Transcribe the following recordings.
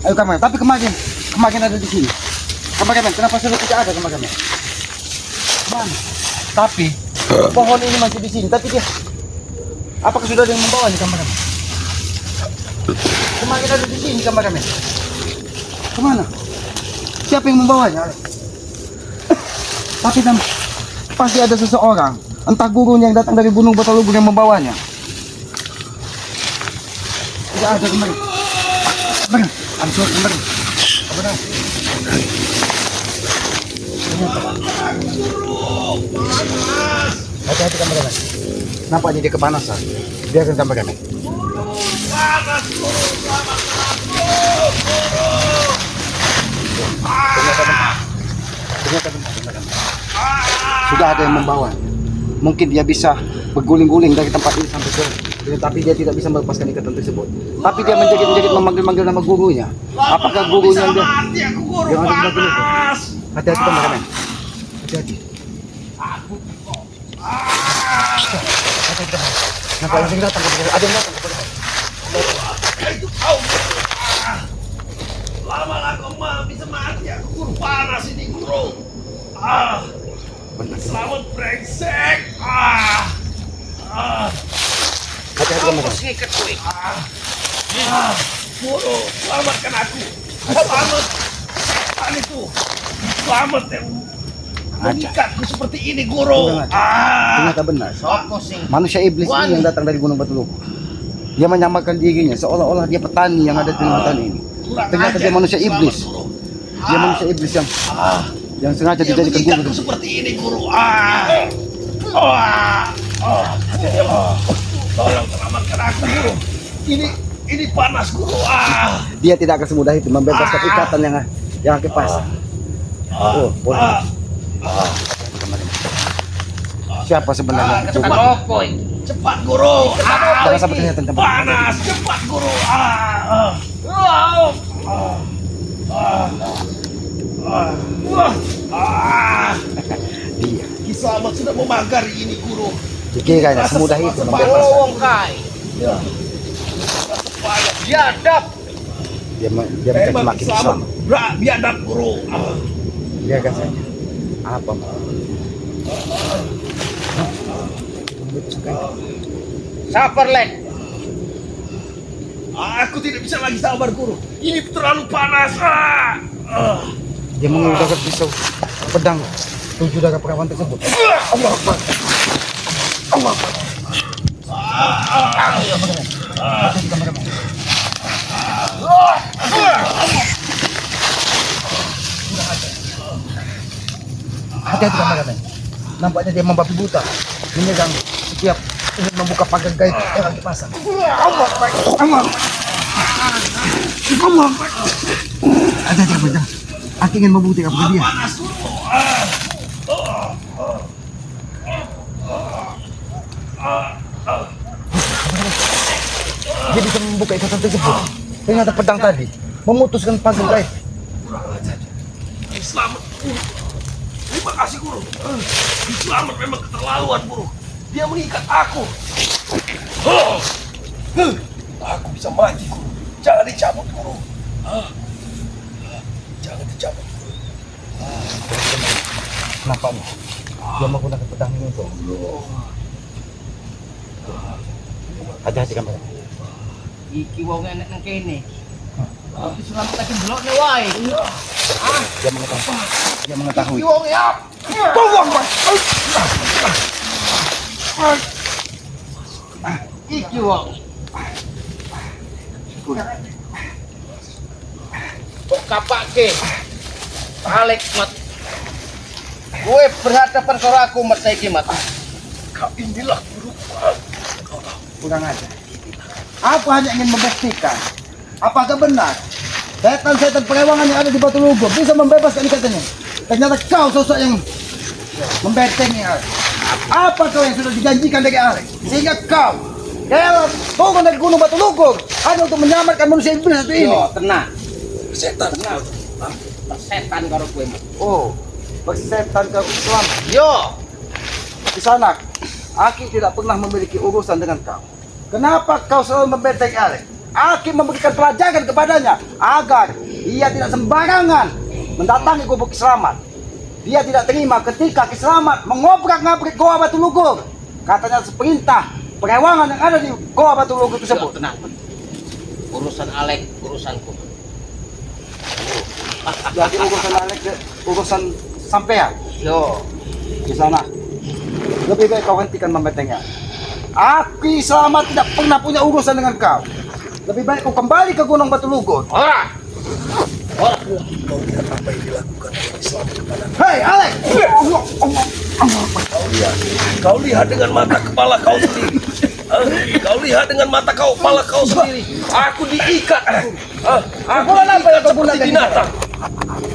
Ayo kameramen, tapi kemarin ada di sini. Kameramen, kenapa sudah tidak ada kameramen? Mana? Tapi pohon ini masih di sini, tapi dia apakah sudah ada yang membawanya kameramen? Kemarin ada di sini kameramen. Kemana? Siapa yang membawanya? Tapi pasti ada seseorang, entah gurunya yang datang dari Gunung Batalubur yang membawanya. Tidak ada kemarin. Kemarin, ansur kemarin. Benar. Hati-hati kameramen. Nampaknya dia kepanasan. Biarkan kameramen. Ternyata benar. Sudah ada yang membawa. Mungkin dia bisa berguling-guling dari tempat ini sampai ke, tapi dia tidak bisa melepaskan ikatan tersebut. Tapi dia menjadi memanggil nama gurunya. Apakah gurunya yang ada di belakang itu? Hati-hati kameramen. Hati-hati. Nampak ada yang datang kepada Itu kau. Lama-lama kau bisa mati. Aku guru panas ini guru. Selamat brengsek. Hati-hati kameramen. Sikat gue. Guru, selamatkan aku. Selamat. Setan itu. Selamat yang mengikatku seperti ini guru. Ternyata benar. Manusia iblis ini yang datang dari Gunung Batalubur. Dia menyamakan dirinya seolah-olah dia petani yang ada di hutan ini. Ternyata dia manusia iblis. Dia manusia iblis yang sengaja dijadikan guru. Mengikatku seperti ini guru. Tolong selamatkan aku guru. Ini panas guru. Dia tidak akan semudah itu membebaskan ikatan yang kepas. Boleh. Siapa sebenarnya? Cepat guru. Jangan sampai kelihatan tempat. Panas, cepat guru. Dia. Ki Slamet sudah memagari ini guru. Dikiranya semudah itu membebaskan. Ya. Biadab. Dia mencaci maki Islam. Biadab guru. Biarkan saja. Apa mau? Sabar, Lek. Aku tidak bisa lagi sabar guru. Ini terlalu panas. Dia menggunakan pisau pedang 7 darah perawan tersebut. Allah Akbar. Allah Akbar. Hati-hati kameramen. Nampaknya dia membabi buta, menyerang setiap ingin membuka pagar gaib yang lagi pasang. Allah Akbar. Allah Akbar. Allah Akbar. Hati-hati kameramen. Aku ingin membuktikan kepada dia. Dia bisa membuka ikatan tersebut. Ternyata pedang tadi memutuskan pagar gaib. Selamat. Terima kasih guru. Selamat memang keterlaluan guru. Dia mengikat aku. Aku bisa mati guru. Jangan dicabut guru. Jangan dicabut guru. Nampaknya dia menggunakan pedang ini untuk. Hati-hati kameramen. Iki wong enek nang kene. Tapi selamat lagi delokne wae. Dia mengetahui. Iki wong ya. Tolong, Pak. Iki wong. Kok kapake? Alek mat. Gue berhadapan karo aku mat saiki mat. Kau inilah guru. Kurang aja. Aku hanya ingin membuktikan apakah benar setan-setan perewangan yang ada di Batalubur bisa membebaskan ikatannya. Ternyata kau sosok yang membentengi Alek. Apa kau yang sudah dijanjikan dari Alek sehingga kau turun dari Gunung Batalubur hanya untuk menyelamatkan manusia iblis satu ini? Yo, tenang. Setan. Tenang. Setan karo gue mat. Oh, bersetan kau Islam. Yo, Di sana, Aki tidak pernah memiliki urusan dengan kau. Kenapa kau selalu membentengi Alek? Aki memberikan pelajaran kepadanya agar ia tidak sembarangan mendatangi gubuk Kiselamat. Dia tidak terima ketika Kiselamat mengobrak-ngabrik Goa Batu Lugur. Katanya seperintah perewangan yang ada di Goa Batu Lugur tersebut. Tenang. Urusan Alek, urusanku. Jadi urusan Alek, urusan sampean. Yo, Di sana. Lebih baik kau hentikan membetengnya. Aki Selamat tidak pernah punya urusan dengan kau. Lebih baik kau kembali ke Gunung Batu Lugur. ora. Kau lihat apa yang dilakukan oleh Selamat kepada Hei Alek! kau lihat dengan mata kepala kau sendiri. Kau lihat dengan mata kepala kau sendiri. Aku diikat. Aku Pukulan apa yang kau seperti gunakan? binatang.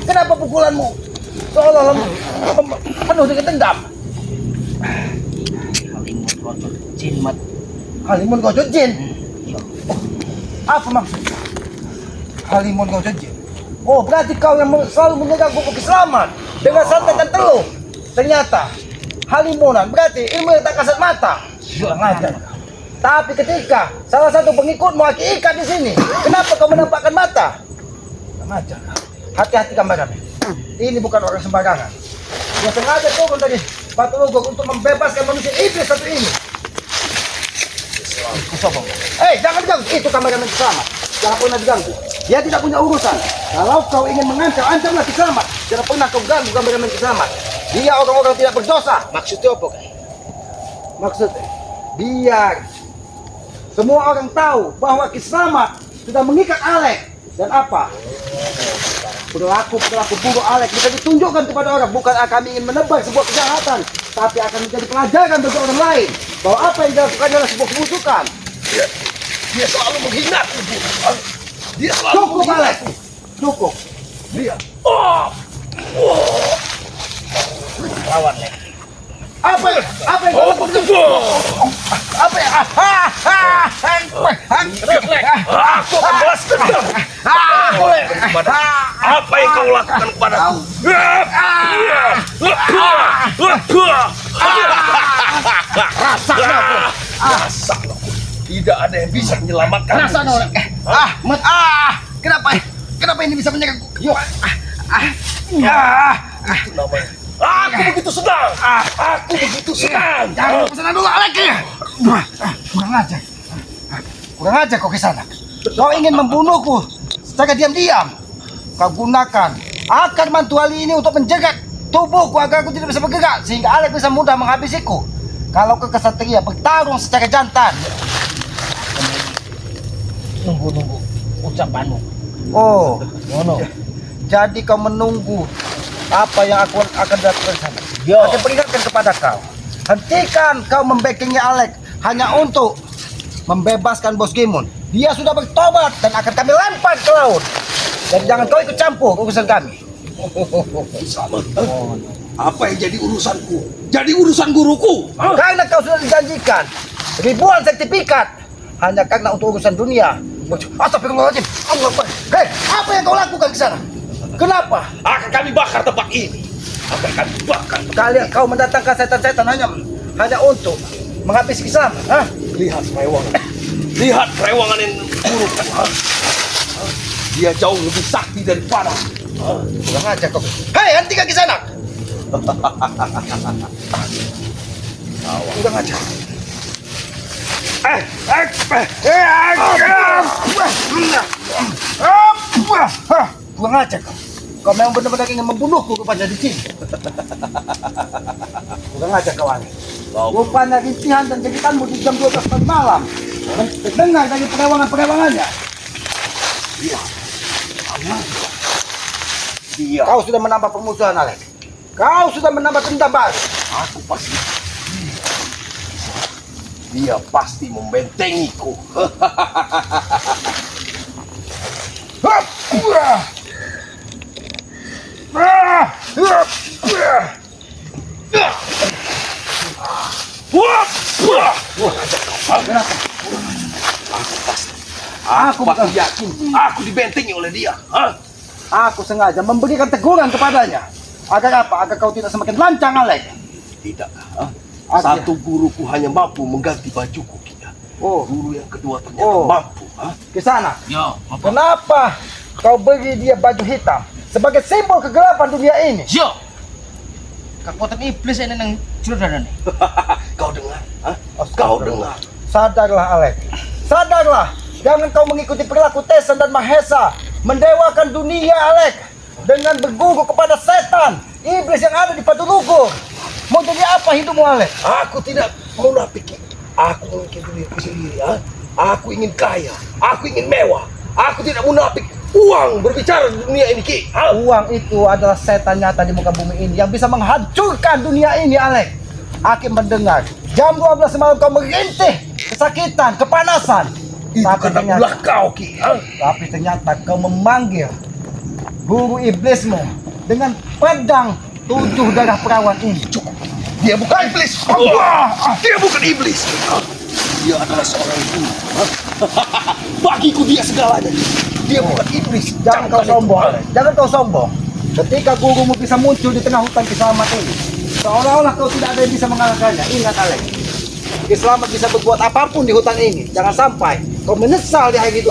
Kenapa pukulanmu seolah-olah penuh dengan dendam? Halimut rojol jin mat. Halimun Gojot Jin. Apa maksudnya? Halimun Gojot Jin. Oh, berarti kau yang selalu menjaga gubuk Selamat dengan santet dan teluh. Ternyata Halimunan berarti ilmu yang tak kasat mata. Kurang ajar. Tapi ketika salah satu pengikutmu Aki ikat di sini, kenapa kau menampakkan mata? Kurang ajar. Hati-hati gambaran. Ini bukan orang sembarangan. Dia sengaja turun dari Batu Lugur untuk membebaskan manusia iblis satu ini. Jangan diganggu. Itu kameramen Kiselamat. Jangan pernah diganggu. Dia tidak punya urusan. Kalau kau ingin mengancam, ancamlah Kiselamat. Jangan pernah kau ganggu kameramen Kiselamat. Dia orang-orang tidak berdosa. Maksudnya apa, Kak? Maksudnya, biar semua orang tahu bahwa Kiselamat sudah mengikat Alek. Dan apa? Perilaku buruk Alek bisa ditunjukkan kepada orang. Bukan kami ingin menebar sebuah kejahatan, tapi akan menjadi pelajaran bagi orang lain bahwa apa yang dilakukan adalah sebuah kebusukan. Dia selalu menghina aku. Dia selalu Cukup menghina Alek, aku. cukup. Dia. Lawan, Lek. Apa yang kau lakukan? Apa yang Aku akan balas dendam. Apa yang kau lakukan kepadaku? Rasakan. Tidak ada yang bisa menyelamatkan. Kenapa ini bisa menyerangku? Aku begitu senang. Aku begitu senang. Jangan pesanan dulu Alek. Kurang ajar. Kurang ajar kau ke sana. Kau ingin membunuhku secara diam-diam. Kau gunakan akar mantuali ini untuk menjegat tubuhku agar aku tidak bisa bergerak sehingga Alek bisa mudah menghabisiku. Kalau ke kesatria bertarung secara jantan. Nunggu ucapanmu. Oh, Ngono. jadi kau menunggu apa yang aku akan lakukan sana. Yo. Aku peringatkan kepada kau. Hentikan kau membackingi Alek hanya untuk membebaskan Bos Gimun. Dia sudah bertobat dan akan kami lempar ke laut. Jadi jangan kau ikut campur urusan kami. Selamat. Apa yang jadi urusanku? Jadi urusan guruku. Karena kau sudah dijanjikan ribuan sertifikat hanya karena untuk urusan dunia. Astagfirullahaladzim. Allah Akbar. Hei, apa yang kau lakukan di sana? Kenapa? Akan kami bakar tempat ini. Akan kami bakar. Kalian kau mendatangkan setan-setan hanya untuk menghabisi Kiselamat, hah? Lihat kerewangan. Lihat kerewangan yang buruk. Dia jauh lebih sakti daripada. Kurang ajar kau. Hei, hentikan Kisanak. Kurang ajar. Kurang ajar kau. Kau memang benar-benar ingin membunuhku rupanya di sini. Kurang ajar kau aneh. Rupanya rintihan dan jagitanmu di jam 12 pagi malam. Dan terdengar dari perewangan-perewangannya. Dia. Kau sudah menambah permusuhan, Alek. Kau sudah menambah dendam baru. Aku pasti. Dia pasti membentengiku. Aku pasti yakin aku dibentengi oleh dia. Aku sengaja memberikan teguran kepadanya. Agar apa? Agar kau tidak semakin lancang, Alek. Tidak. Satu guruku hanya mampu mengganti bajuku, Kia. Oh, Guru yang kedua ternyata Oh. mampu. Kisana, Yo, apa? kenapa kau beri dia baju hitam sebagai simbol kegelapan dunia ini? Yo. Kekuatan iblis ini nang juragan nih. Kau dengar? Kau dengar? Sadarlah Alek, sadarlah. Jangan kau mengikuti perilaku Tesan dan Mahesa, mendewakan dunia Alek, dengan berguru kepada setan, iblis yang ada di Patulugo. Mau jadi apa hidupmu Alek? Aku tidak munafik. Aku ingin diriku sendiri. Aku ingin kaya. Aku ingin mewah. Aku tidak munafik. Uang berbicara di dunia ini, Ki. Uang itu adalah setan nyata di muka bumi ini yang bisa menghancurkan dunia ini Alek. Aku mendengar jam 12 malam kau merintih kesakitan, kepanasan. Itu karena ulah kau, Ki. Tapi ternyata kau memanggil guru iblismu dengan pedang 7 darah perawan ini. Cukup. Dia bukan iblis. Dia bukan iblis. Dia adalah seorang guru. Bagiku dia segalanya. Dia bukan iblis. Jangan kau sombong, Alek. Jangan kau sombong. Ketika gurumu bisa muncul di tengah hutan Kiselamat ini, seolah-olah kau tidak ada yang bisa mengalahkannya. Ingat Alek, Kiselamat bisa berbuat apapun di hutan ini. Jangan sampai kau menyesal di hari itu.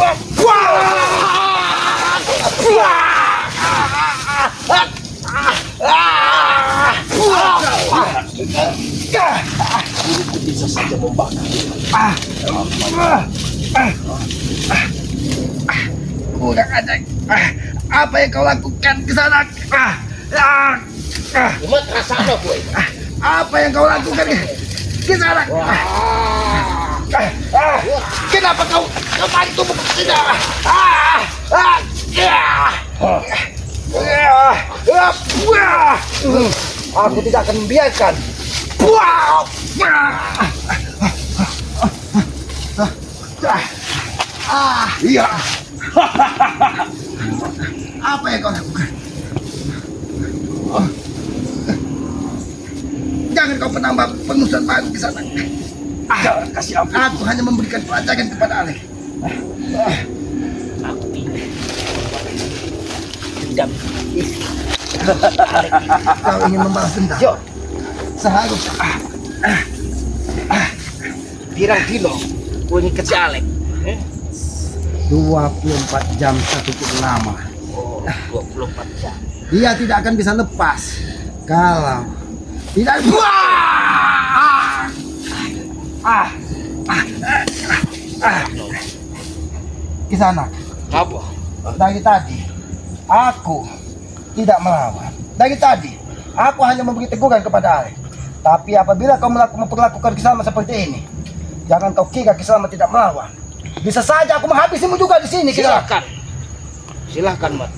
Guruku bisa saja membakar. Kurang ajar. Apa yang kau lakukan ke sana? Cuma rasanya gue. Apa yang kau lakukan ke sana? Kenapa kau bantu tidak? Aku tidak akan membiarkan. Iya. Apa yang kau lakukan? Jangan kau penambah pengusaha baru di sana. Jangan kasih ampun. Aku hanya memberikan pelajaran kepada Alek. Aku tidak. Kau ingin membalas dendam? Yo, Seharusnya pirang kilo. Gue ngikat si Alek. 24 jam cukup lama. Oh, 24 jam. Dia tidak akan bisa lepas kalau tidak. Kisana, Apa? dari tadi aku tidak melawan. Dari tadi aku hanya memberi teguran kepada Alek. Tapi apabila kau memperlakukan Kisama seperti ini, jangan kau kira Kisama tidak melawan. Bisa saja aku menghabisimu juga di sini. Silakan. Silakan, Mat.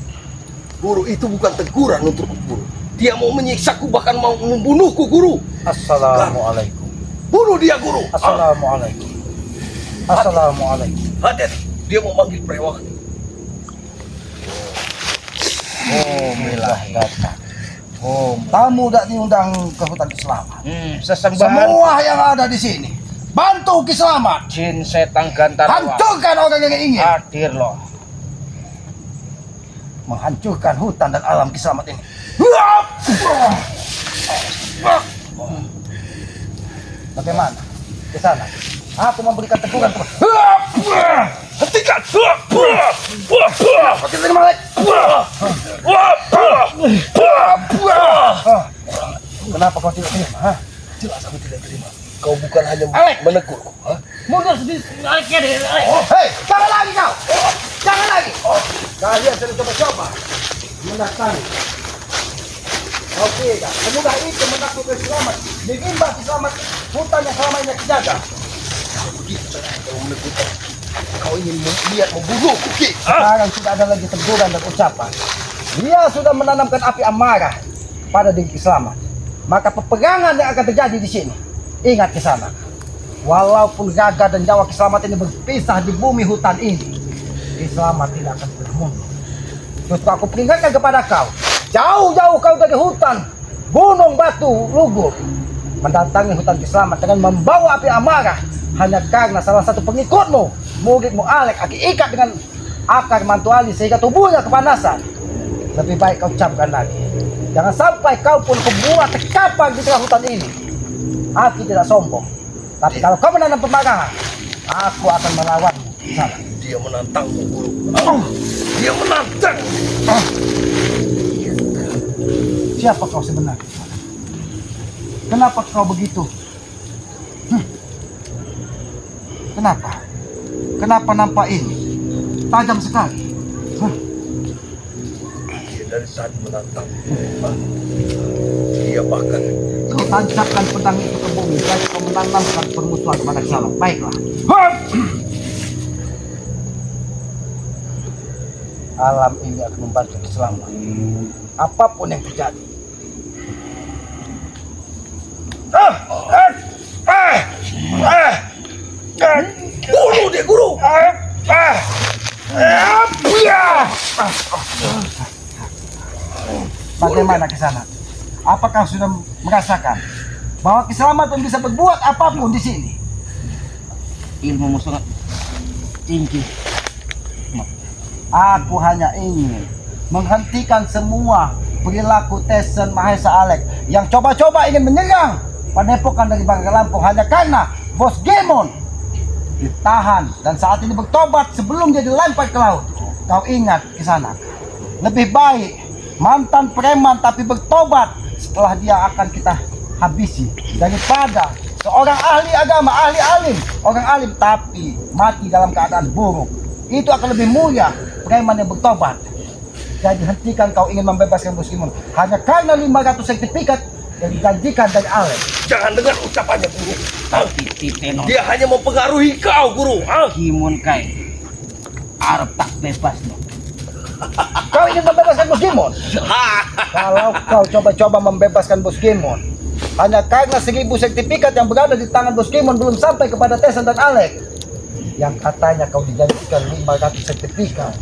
Guru itu bukan teguran untuk guru. Dia mau menyiksaku, bahkan mau membunuhku, guru. Assalamualaikum. Bunuh dia, guru. Assalamualaikum. Assalamualaikum. Hati-hati. Dia mau manggil prewan. Oh, milah datang. Oh, tamu tidak diundang ke hutan Kiselamat. Sesembahan Semua yang ada di sini, bantu Kiselamat. jin setan gantarawa. Hancurkan orang yang ingin Hadir loh. menghancurkan hutan dan alam Kiselamat ini. Bagaimana? Di sana, aku memberikan teguran kepada. Hentikan. Oke, terima kasih. Kenapa kau tidak terima? Hah? Jelas aku tidak terima. Kau bukan hanya Alek. menegurku. Mundur sedikit. Aleknya deh. Oh, hei, jangan lagi kau! Jangan lagi! Kalian sedang coba-coba mendatangi. Oke, kak. Semoga itu menaklukkan Selamat. Digimbal Selamat hutan yang selama ini dijaga. Begitu caranya kau menegurku. Kau ingin lihat membunuhku, Ki. Sekarang tidak ada lagi teguran dan ucapan. Dia sudah menanamkan api amarah pada diri Selamat. Maka peperangan yang akan terjadi di sini. Ingat ke sana. Walaupun raga dan nyawa Kiselamat ini berpisah di bumi hutan ini, Kiselamat tidak akan bermundur. Justru aku peringatkan kepada kau, jauh-jauh kau dari hutan Gunung Batu Lugur, mendatangi hutan Kiselamat dengan membawa api amarah hanya karena salah satu pengikutmu, muridmu Alek, aku ikat dengan akar mantuali sehingga tubuhnya kepanasan. Lebih baik kau camkan lagi. Jangan sampai kau pun kubuat terkapar di tengah hutan ini. Aku tidak sombong, tapi kalau kau menanam pemarahan, aku akan melawanmu. Salah. Dia menantangmu, Guru. Dia menantang. Siapa kau sebenarnya? Kenapa kau begitu? Kenapa? Kenapa nampak ini tajam sekali? Dia dari tadi menantang. Dia bahkan Kau tancapkan pedang itu ke bumi dan kau menanamkan permusuhan kepada Kisanak. Baiklah. Alam ini akan membantu keselamatan. Apapun yang terjadi. bunuh dia, Guru. Bagaimana Kisanak? Apakah sudah merasakan bahwa keselamatan bisa berbuat apapun di sini? Ilmu sangat tinggi. Aku hanya ingin menghentikan semua perilaku Tesen Mahesa Alek yang coba-coba ingin menyerang padepokan dari Bangka Lampung hanya karena Bos Gemon ditahan dan saat ini bertobat sebelum dia dilempar ke laut. Kau ingat Kisanak, lebih baik mantan preman tapi bertobat setelah dia akan kita habisi daripada seorang ahli agama, ahli alim, orang alim tapi mati dalam keadaan buruk. Itu akan lebih mulia preman yang bertobat. Jadi hentikan kau ingin membebaskan Bos Gemon hanya karena 500 sertifikat yang dijanjikan dari Alek. Jangan dengar ucapannya, Guru. Titenon. Dia hanya mempengaruhi kau, Guru. Kimun kai. Arab tak bebas no. Kau ingin membebaskan Bos Gemon? Kalau kau coba-coba membebaskan Bos Gemon hanya karena 1000 sertifikat yang berada di tangan Bos Gemon belum sampai kepada Tesen dan Alek yang katanya kau dijanjikan 500 sertifikat.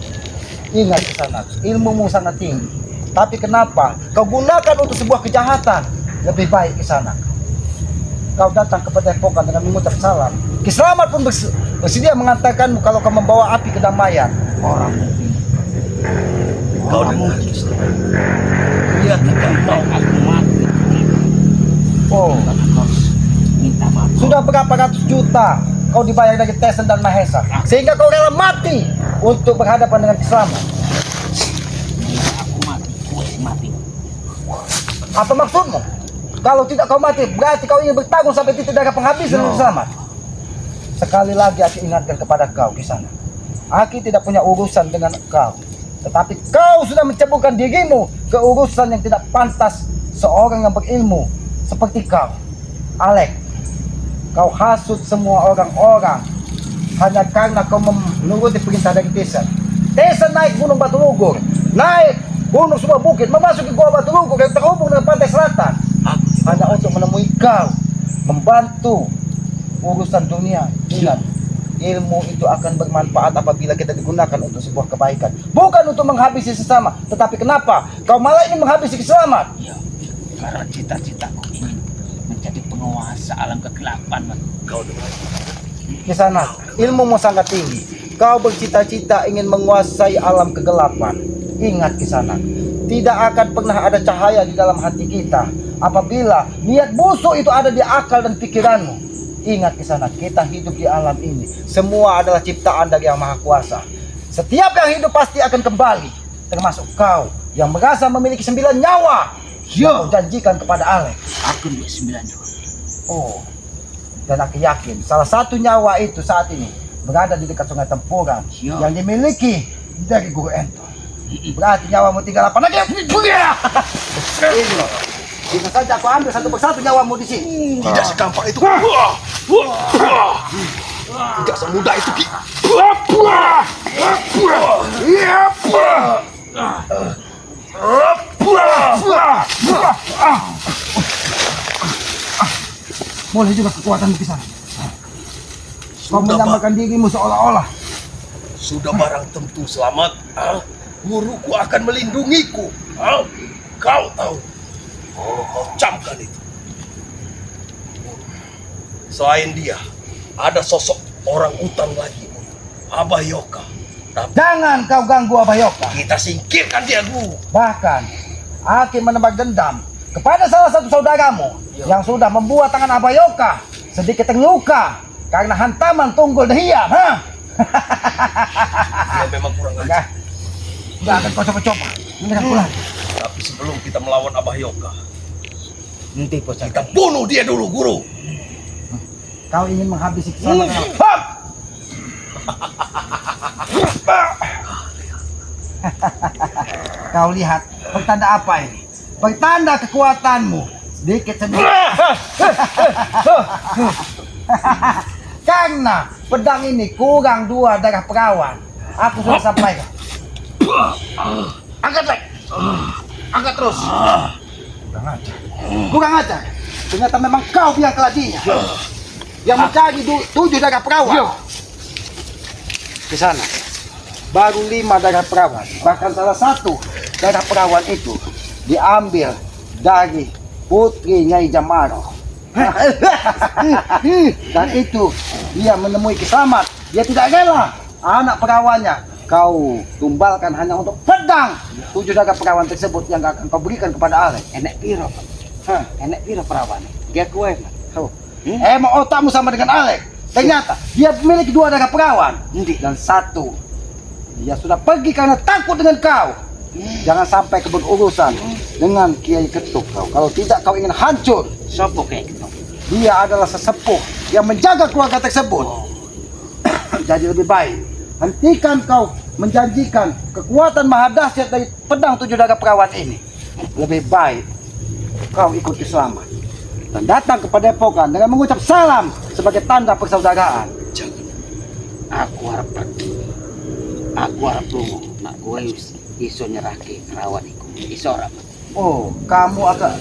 Ingat Kisanak, ilmumu sangat tinggi. Tapi kenapa kau gunakan untuk sebuah kejahatan? Lebih baik Kisanak, kau datang kepada Padepokan dengan mengucap salam. Kiselamat pun bersedia mengantarkanmu kalau kau membawa api kedamaian. Orang Kau dengar. Dia tidak mau aku mati. Oh, Minta maaf. sudah berapa ratus juta kau dibayar dari Tesen dan Mahesa sehingga kau rela mati untuk berhadapan dengan Kiselamat. Aku mati. Aku mati. Apa maksudmu? Kalau tidak kau mati, berarti kau ingin bertanggung sampai titik darah penghabisan dengan Kiselamat. Sekali lagi aku ingatkan kepada kau Kisanak, aku tidak punya urusan dengan kau, tetapi kau sudah menceburkan dirimu ke urusan yang tidak pantas seorang yang berilmu seperti kau. Alek, kau hasut semua orang-orang hanya karena kau menuruti perintah dari Tesen. Tesen naik gunung Batu Lugur, naik gunung semua bukit, memasuki gua Batu Lugur yang terhubung dengan pantai selatan hanya untuk menemui kau, membantu urusan dunia. Ingat, ilmu itu akan bermanfaat apabila kita digunakan untuk sebuah kebaikan, bukan untuk menghabisi sesama. Tetapi kenapa kau malah ingin menghabisi Kiselamat? Ya, karena cita-citaku ingin menjadi penguasa alam kegelapan. Kau dengar. Kisanak, ilmumu sangat tinggi. Kau bercita-cita ingin menguasai alam kegelapan. Ingat Kisanak, tidak akan pernah ada cahaya di dalam hati kita apabila niat busuk itu ada di akal dan pikiranmu. Ingat Kisanak, kita hidup di alam ini, semua adalah ciptaan dari Yang Maha Kuasa. Setiap yang hidup pasti akan kembali, termasuk kau yang merasa memiliki 9 nyawa yang kau janjikan kepada Alek. Aku 9 nyawa. Oh, dan aku yakin salah satu nyawa itu saat ini berada di dekat Sungai Tempuran yang dimiliki dari Guru Ento. Berarti nyawamu tinggal 8 lagi. Ini loh. Bisa saja aku ambil satu persatu nyawamu di sini. Tidak segampang itu. Tidak semudah itu, Ki. Boleh juga kekuatan di sana. Kau Sudah, menyamakan dirimu seolah-olah. Sudah barang tentu selamat. Guruku akan melindungiku. Kau tahu. Kau camkan itu. Selain dia, ada sosok orang utan lagi. Abah Yoka. Tapi Jangan kau ganggu Abayoka. kita singkirkan dia dulu. Bahkan, Aki menebak dendam kepada salah satu saudaramu yang sudah membuat tangan Abayoka sedikit terluka karena hantaman tunggul Dehiam. Dia memang kurang ajar. Enggak akan kau coba-coba. Ini kan pulang. Tapi sebelum kita melawan Abah Yoga, Nanti kau cari. kita bunuh dia dulu, Guru. Kau ingin menghabisi kesalahan kau. Kau lihat pertanda apa ini? Pertanda kekuatanmu. Sedikit sedikit. Karena pedang ini kurang 2 darah perawan. Aku sudah sampaikan. Angkat lek. Angkat terus. Kurang ajar. Kurang ajar. Ternyata memang kau yang keladinya. Yang mencari 7 darah perawan. Ke sana. Baru 5 darah perawan. Bahkan salah satu darah perawan itu diambil dari putri Nyai Jamaro. Dan itu dia menemui Kisamat. Dia tidak rela anak perawannya kau tumbalkan hanya untuk pedang 7 darah perawan tersebut yang akan kau berikan kepada Alek. Enek piro, Pak? Enek piro perawan? Dia kue, Pak. Oh. Emang otakmu sama dengan Alek. Ternyata dia memiliki 2 darah perawan. Dan 1 dia sudah pergi karena takut dengan kau. Jangan sampai kau berurusan dengan Kiai Ketuk kau. Kalau tidak kau ingin hancur. Sopo kayak gitu. Dia adalah sesepuh yang menjaga keluarga tersebut. Jadi lebih baik hentikan kau menjanjikan kekuatan maha dahsyat dari pedang 7 darah perawan ini. Lebih baik kau ikut selamat dan datang kepada Epokan dengan mengucap salam sebagai tanda persaudaraan. Aku harap pergi. Aku harap tunggu. Nak gue iso nyerahke kerawan iku. Iso ora, Pak? Oh, kamu akan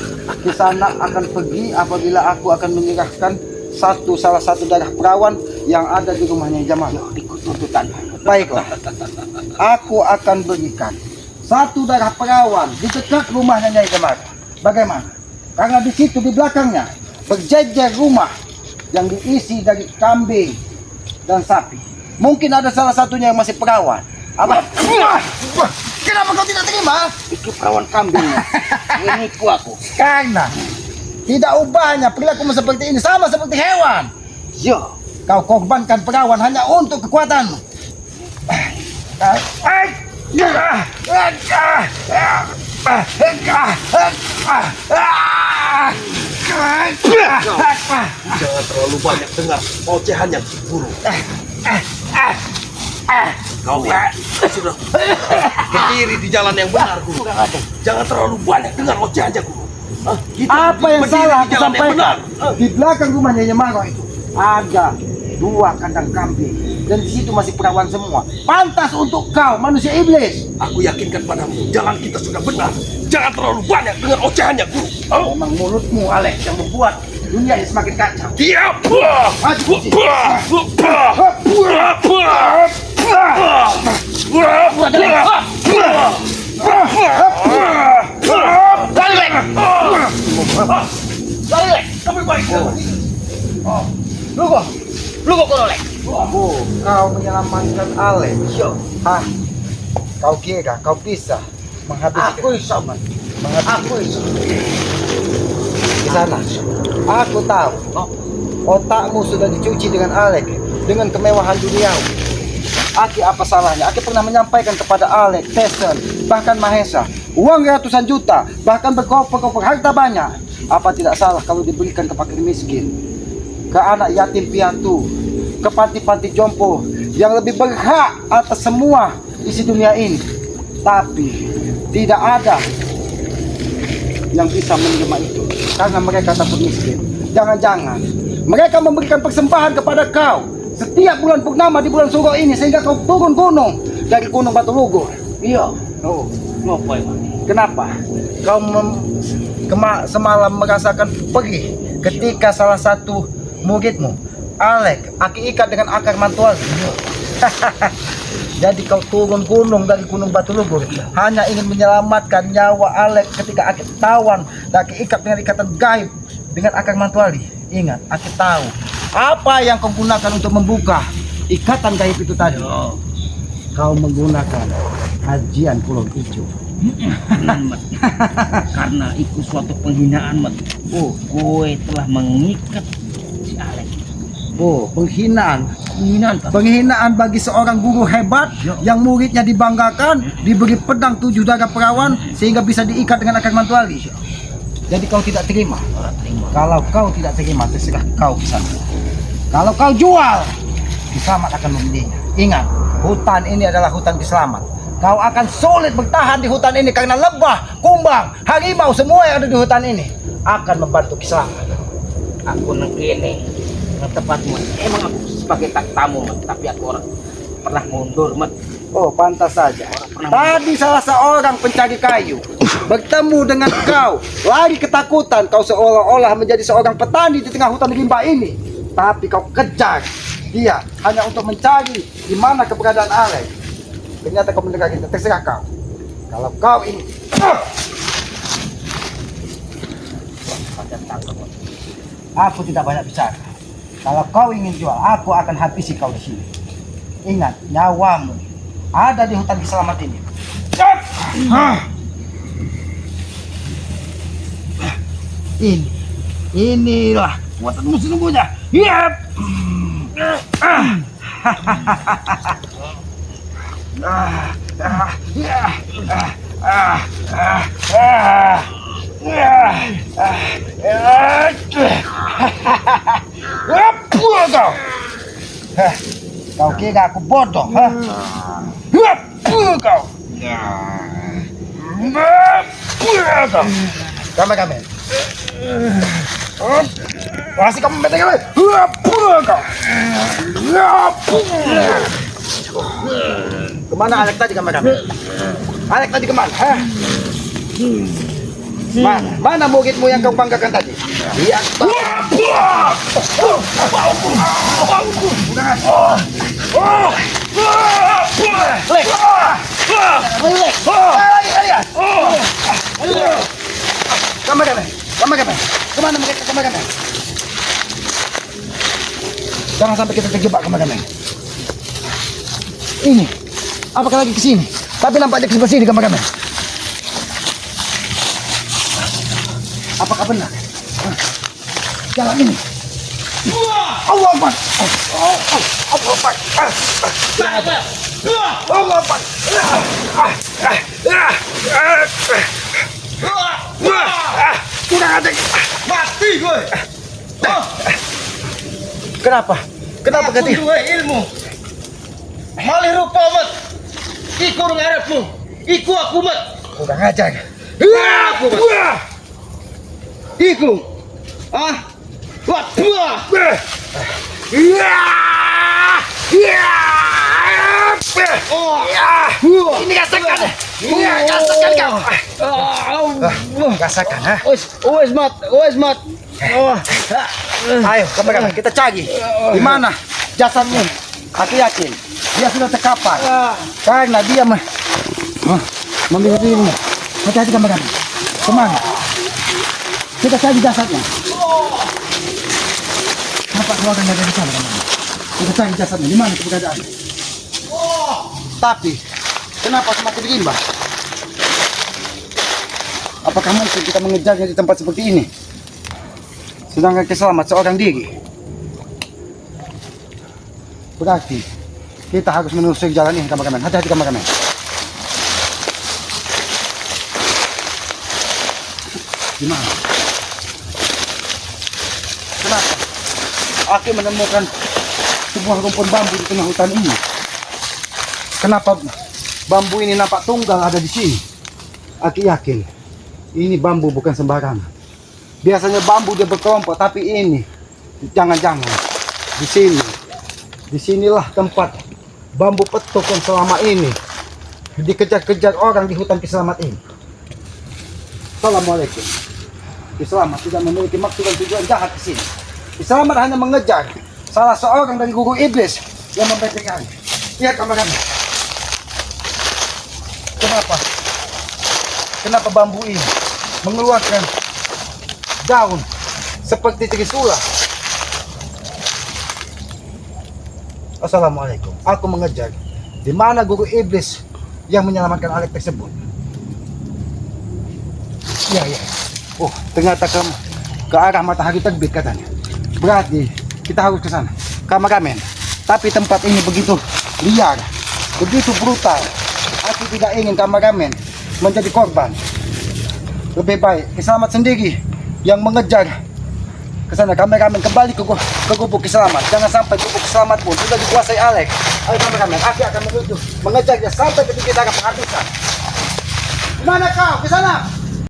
ke sana akan pergi apabila aku akan menyerahkan salah satu darah perawan yang ada di rumahnya Jamal. Ikut tuntutan. Baiklah, aku akan berikan 1 darah perawan di dekat rumahnya Nyai Jamal. Bagaimana? Karena di situ di belakangnya berjejer rumah yang diisi dari kambing dan sapi. Mungkin ada salah satunya yang masih perawan. Apa? Kenapa kau tidak terima? Itu perawan kambing. Ini ku aku. Karena tidak ubahnya perilakumu seperti ini sama seperti hewan. Yo. Kau korbankan perawan hanya untuk kekuatanmu. Jangan terlalu banyak dengar ocehannya, Guru. Kau sudah berdiri di jalan yang benar, Guru. Jangan terlalu banyak dengar ocehannya, Guru. Apa yang berdiri salah di aku jalan yang sampaikan? benar. Di belakang rumahnya Nyemaro itu ada 2 kandang kambing dan di situ masih perawan semua. Pantas untuk kau manusia iblis. Aku yakinkan padamu, jalan kita sudah benar. Jangan terlalu banyak dengar ocehannya, Guru. Memang mulutmu Alek yang membuat dunia ini semakin kacau. Diam! Maju, Gusti. Lu kok lek? Oh, kau menyelamatkan Alek. Hah? Kau kira kau bisa menghabisi Aku iso, Mas. Aku iso. di sana? Aku tahu. Otakmu sudah dicuci dengan Alek, dengan kemewahan duniawi. Aki apa salahnya? Aki pernah menyampaikan kepada Alek, Tesen, bahkan Mahesa, uang ratusan juta, bahkan berkoper-koper harta banyak. Apa tidak salah kalau diberikan ke fakir miskin, ke anak yatim piatu, ke panti-panti jompo yang lebih berhak atas semua isi dunia ini. Tapi tidak ada yang bisa menerima itu karena mereka takut miskin. Jangan-jangan mereka memberikan persembahan kepada kau setiap bulan purnama di bulan Suro ini sehingga kau turun gunung dari Gunung Batu Lugur. Iya. Oh, Ngopo emang? kenapa? Kau semalam merasakan perih ketika salah satu muridmu, Alek, Aki ikat dengan akar mantual. Jadi kau turun gunung dari Gunung Batu Lugur hanya ingin menyelamatkan nyawa Alek ketika Aki tawan dan Aki ikat dengan ikatan gaib dengan akar mantuali. Ingat, Aki tahu apa yang kau gunakan untuk membuka ikatan gaib itu tadi. Kau menggunakan ajian Pulau Ijo. Mat. Karena itu suatu penghinaan, Mat. Oh, gue telah mengikat si Alek. Oh, penghinaan. Penghinaan Pak. Penghinaan bagi seorang guru hebat yang muridnya dibanggakan, diberi pedang 7 darah perawan sehingga bisa diikat dengan akar mantuali. Jadi kau tidak terima. Kalau kau tidak terima, terserah kau ke sana. Kalau kau jual, Kiselamat akan membelinya. Ingat, hutan ini adalah hutan Kiselamat. Kau akan sulit bertahan di hutan ini karena lebah, kumbang, harimau semua yang ada di hutan ini akan membantu Kiselamat. Aku negini yang tepatmu. Emang aku sebagai tamu, Mat. Tapi aku orang pernah mundur, Mat. Oh, pantas saja. Tadi salah seorang pencari kayu bertemu dengan kau, lari ketakutan. Kau seolah-olah menjadi seorang petani di tengah hutan rimba ini. Tapi kau kejar dia hanya untuk mencari di mana keberadaan Alex. Ternyata kau mendengar itu, terserah kau. Kalau kau ini, aku tidak banyak bicara. Kalau kau ingin jual, aku akan habisi kau di sini. Ingat, nyawamu ada di hutan Kiselamat ini. Inilah buatanmu sesungguhnya. Yap. Kau kira aku bodoh, ha? Kau. Kami. Masih kamu beteng kami. Kau. Kemana Alex tadi kami? Alex tadi kemana? Ha? Mana muridmu yang kau banggakan tadi? Dia. Kemana mereka kemana? Jangan sampai kita terjebak kemana? Ini, apakah lagi kesini? Tapi nampaknya ke sebelah sini kemana? Apakah benar? Jalan ini. Allah Akbar. Allah Akbar. Allah Akbar. Tidak ada. Mati gue. Kenapa? Kenapa Aku ketika? dua ilmu. Malih rupa, Mat. Iku ngarepmu. Iku aku, Mat. Udah ngajar. Aku, Mat. Iku. Ah. Wat buah. Oh. Ini rasakan. Rasakan kau. Rasakan, ha? Wes, Mat. Oh. Ayo, kembali kita cari. Di mana jasadnya? Aku yakin dia sudah terkapar karena dia memilih dirinya. Hati-hati kembali. Kemana? Kita cari jasadnya. Nampak keluarga yang ada di sana, kemana? Kita cari jasadnya. Di mana keberadaannya? Tapi kenapa semakin rimba? Apakah mungkin kita mengejarnya di tempat seperti ini? Sedangkan Kiselamat seorang diri. Berarti kita harus menelusuri jalan ini, kameramen. Hati-hati, kameramen. Di mana? Kenapa? Aku menemukan sebuah rumpun bambu di tengah hutan ini. Kenapa bambu ini nampak tunggal ada di sini? Aku yakin ini bambu bukan sembarangan. Biasanya bambu dia berkelompok, tapi ini jangan-jangan di sini. Disinilah tempat bambu petuk yang selama ini dikejar-kejar orang di hutan Kiselamat ini. Assalamualaikum. Kiselamat tidak memiliki maksud dan tujuan jahat di sini. Kiselamat hanya mengejar salah seorang dari guru iblis yang membebekkan. Lihat kameramen. Kenapa bambu ini mengeluarkan daun seperti trisula? Assalamualaikum. Aku mengejar di mana guru iblis yang menyelamatkan Alex tersebut. Ya. Oh, ternyata ke arah matahari terbit katanya. Berarti kita harus ke sana. kameramen. Tapi tempat ini begitu liar, begitu brutal. Aku tidak ingin kameramen menjadi korban. Lebih baik Kiselamat sendiri yang mengejar ke sana. Kameramen kembali ke gubuk Kiselamat. Jangan sampai gubuk Kiselamat pun sudah dikuasai Alex. Ayo kameramen, aku akan menuju mengejar dia sampai ke titik darah penghabisan. Mana kau? Ke sana.